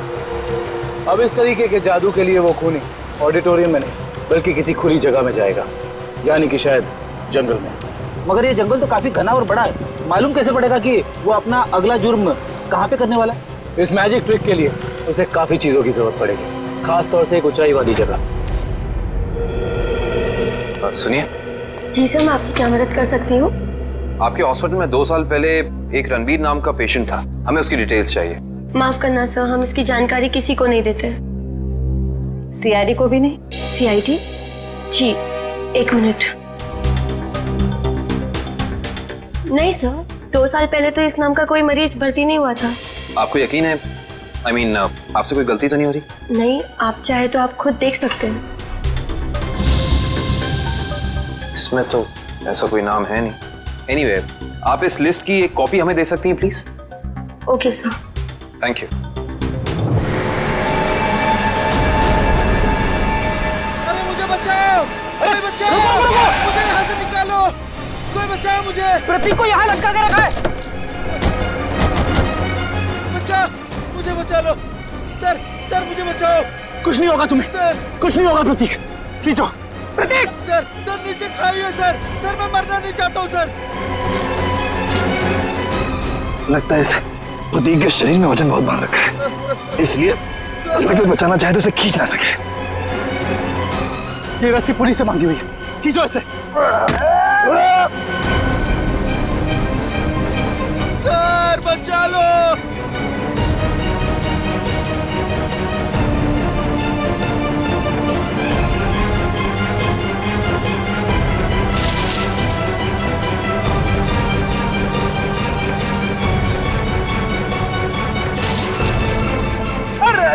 अब इस तरीके के जादू के लिए वो खूनी ऑडिटोरियम में नहीं, बल्कि किसी खुली जगह में जाएगा, यानी कि शायद जंगल में। मगर ये जंगल तो काफी घना और बड़ा है, मालूम कैसे पड़ेगा कि वो अपना अगला जुर्म कहाँ पे करने वाला है? इस मैजिक ट्रिक के लिए उसे काफी चीजों की जरूरत पड़ेगी, खास तौर से एक ऊंचाई वाली जगह। सुनिए, जी सर, मैं आपकी क्या मदद कर सकती हूँ? आपके हॉस्पिटल में 2 साल पहले एक रणबीर नाम का पेशेंट था, हमें उसकी डिटेल्स चाहिए। माफ करना सर, हम इसकी जानकारी किसी को नहीं देते। सीआईडी को भी नहीं? सीआईडी? जी, 1 मिनट। नहीं सर, 2 साल पहले तो इस नाम का कोई मरीज भर्ती नहीं हुआ था। आपको यकीन है? I mean, आपसे कोई गलती तो नहीं हो रही? नहीं, आप चाहे तो आप खुद देख सकते हैं। इसमें तो ऐसा कोई नाम है नहीं। Anyway, आप इस लिस्ट की एक कॉपी हमें दे सकती हैं please? Okay sir. Thank you. अरे मुझे बचाओ! अरे बचाओ! मुझे यहाँ से निकालो! कोई बचाओ मुझे! प्रतीक को यहाँ लटका के रखा है। बचाओ! मुझे बचा लो! सर, सर मुझे बचाओ! कुछ नहीं होगा तुम्हें। सर! कुछ नहीं होगा प्रतीक। खींचो। प्रतीक! सर, सर नीचे खाइए सर! सर मैं मरना नहीं चाहता हूँ सर! लगता है इसे प्रतीक के शरीर में वजन बहुत बांध रखा है, इसलिए कोई बचाना चाहे तो इसे खींच ना सके। ये रस्सी पुली से बांधी हुई है, खींचो इसे। सर बचा लो!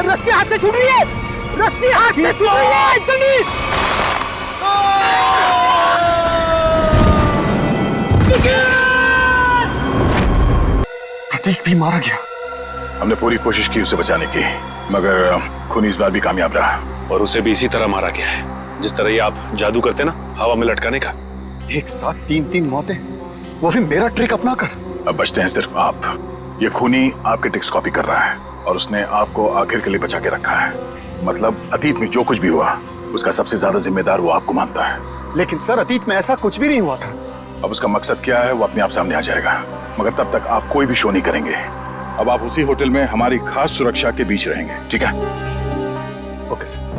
रस्सी हाथ से छूट रही है! रस्सी हाथ से छूट रही है! जल्दी! प्रतीक भी मारा गया। हमने पूरी कोशिश की उसे बचाने की, मगर खूनी इस बार भी कामयाब रहा। और उसे भी इसी तरह मारा गया है, जिस तरह ये आप जादू करते ना, हवा में लटकाने का। एक साथ 3-3 मौतें, वो भी मेरा ट्रिक अपना कर। अब बचते हैं सिर्फ आप। ये खूनी आपके ट्रिक्स कॉपी कर रहा है और उसने आपको आखिर के लिए बचा के रखा है। मतलब अतीत में जो कुछ भी हुआ, उसका सबसे ज्यादा जिम्मेदार वो आपको मानता है। लेकिन सर, अतीत में ऐसा कुछ भी नहीं हुआ था। अब उसका मकसद क्या है वो अपने आप सामने आ जाएगा, मगर तब तक आप कोई भी शो नहीं करेंगे। अब आप उसी होटल में हमारी खास सुरक्षा के बीच रहेंगे, ठीक है? Okay sir.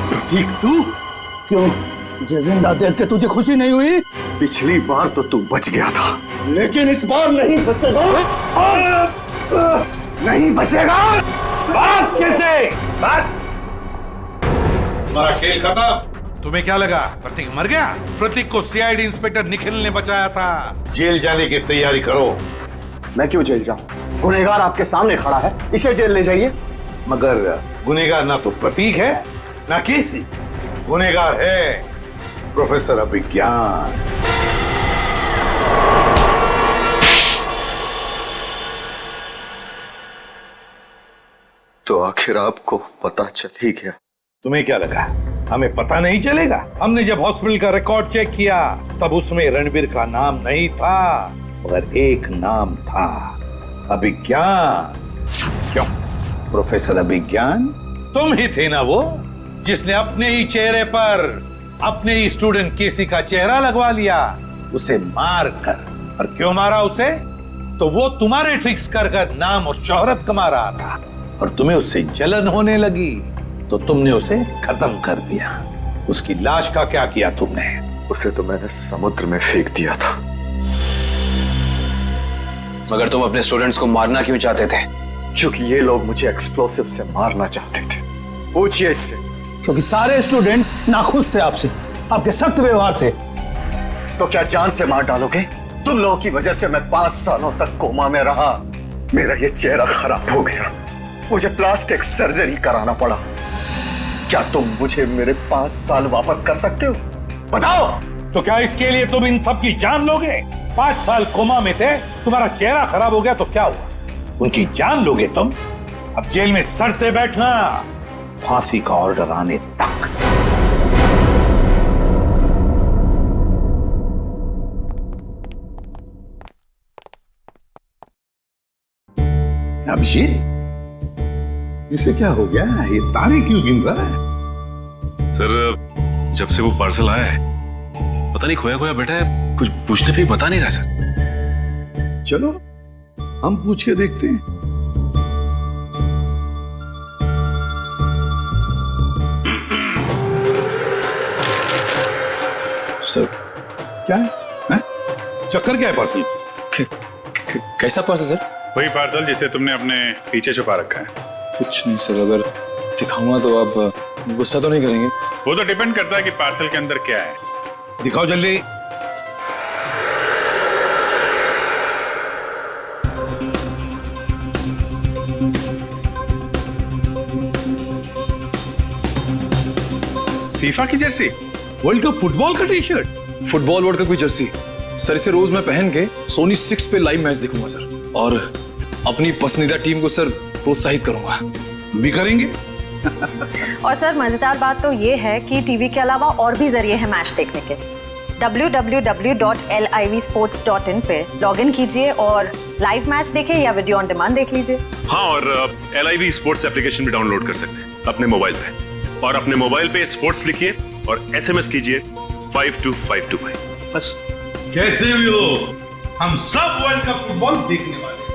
प्रतीक, तू क्यों? जिंदा देख के तुझे खुशी नहीं हुई? पिछली बार तो तू बच गया था, लेकिन इस बार नहीं बचेगा। नहीं बचेगा। बस कैसे? बस तुम्हारा खेल खत्म। तुम्हें क्या लगा प्रतीक मर गया? प्रतीक को सीआईडी इंस्पेक्टर निखिल ने बचाया था। जेल जाने की तैयारी करो। मैं क्यों जेल जाऊं? गुनहगार आपके सामने खड़ा है, इसे जेल ले जाइए। मगर गुनहगार ना तो प्रतीक है ना केसी, गुनहगार है प्रोफेसर अभिज्ञान। तो आखिर आपको पता चल ही गया। तुम्हें क्या लगा हमें पता नहीं चलेगा? हमने जब हॉस्पिटल का रिकॉर्ड चेक किया तब उसमें रणबीर का नाम नहीं था, मगर एक नाम था, अभिज्ञान। क्यों प्रोफेसर अभिज्ञान? तुम ही थे ना वो जिसने अपने ही चेहरे पर अपने ही स्टूडेंट केसी का चेहरा लगवा लिया, उसे मार कर। और क्यों मारा उसे? तो वो तुम्हारे ट्रिक्स कर नाम और शोहरत कमा रहा था और तुम्हें उससे जलन होने लगी, तो तुमने उसे खत्म कर दिया। उसकी लाश का क्या किया तुमने? उसे तो मैंने समुद्र में फेंक दिया था। मगर तुम अपने स्टूडेंट्स को मारना क्यों चाहते थे? क्योंकि ये लोग मुझे एक्सप्लोसिव से मारना चाहते थे। पूछिए इससे। क्योंकि सारे स्टूडेंट्स नाखुश थे आपसे, आपके सख्त व्यवहार से। तो क्या जान से मार डालोगे? तुम लोगों की वजह से मैं 5 सालों तक कोमा में रहा। मेरा ये चेहरा खराब हो गया, मुझे प्लास्टिक सर्जरी कराना पड़ा। क्या तुम मुझे मेरे 5 साल वापस कर सकते हो? बताओ। तो क्या इसके लिए तुम इन सब की जान लोगे? 5 साल कोमा में थे, तुम्हारा चेहरा खराब हो गया तो क्या हुआ? उनकी जान लोगे तुम? अब जेल में सड़ते बैठना, फांसी का ऑर्डर आने तक। अभिषेक, इसे क्या हो गया? ये तारे क्यों गिन रहा है? सर जब से वो पार्सल आया है पता नहीं खोया खोया बैठा है, कुछ पूछने पे बता नहीं रहा सर। चलो हम पूछ के देखते हैं। सर क्या है? चक्कर क्या है पार्सल? कैसा पार्सल सर? वही पार्सल जिसे तुमने अपने पीछे छुपा रखा है। कुछ नहीं सर, अगर दिखाऊंगा तो आप गुस्सा तो नहीं करेंगे? वो तो डिपेंड करता है कि पार्सल के अंदर क्या है। दिखाओ जल्दी। फीफा की जर्सी, वर्ल्ड कप फुटबॉल का T shirt, football world cup की जर्सी सर, इसे रोज मैं पहन के सोनी 6 पे लाइव मैच देखूंगा सर, और अपनी पसंदीदा टीम को सर प्रोत्साहित करूंगा। भी करेंगे। और सर मजेदार बात तो ये है कि टीवी के अलावा और भी जरिए हैं मैच देखने के। www.livsports.in पे लॉगिन कीजिए और लाइव मैच देखें या वीडियो ऑन डिमांड देख लीजिए। हाँ, और LIV स्पोर्ट्स एप्लीकेशन भी डाउनलोड कर सकते हैं अपने मोबाइल पे, और अपने मोबाइल पे स्पोर्ट्स लिखिए और SMS कीजिए 52525। बस। कैसे भी हो, हम सब वर्ल्ड कप फुटबॉल देखने वाले हैं।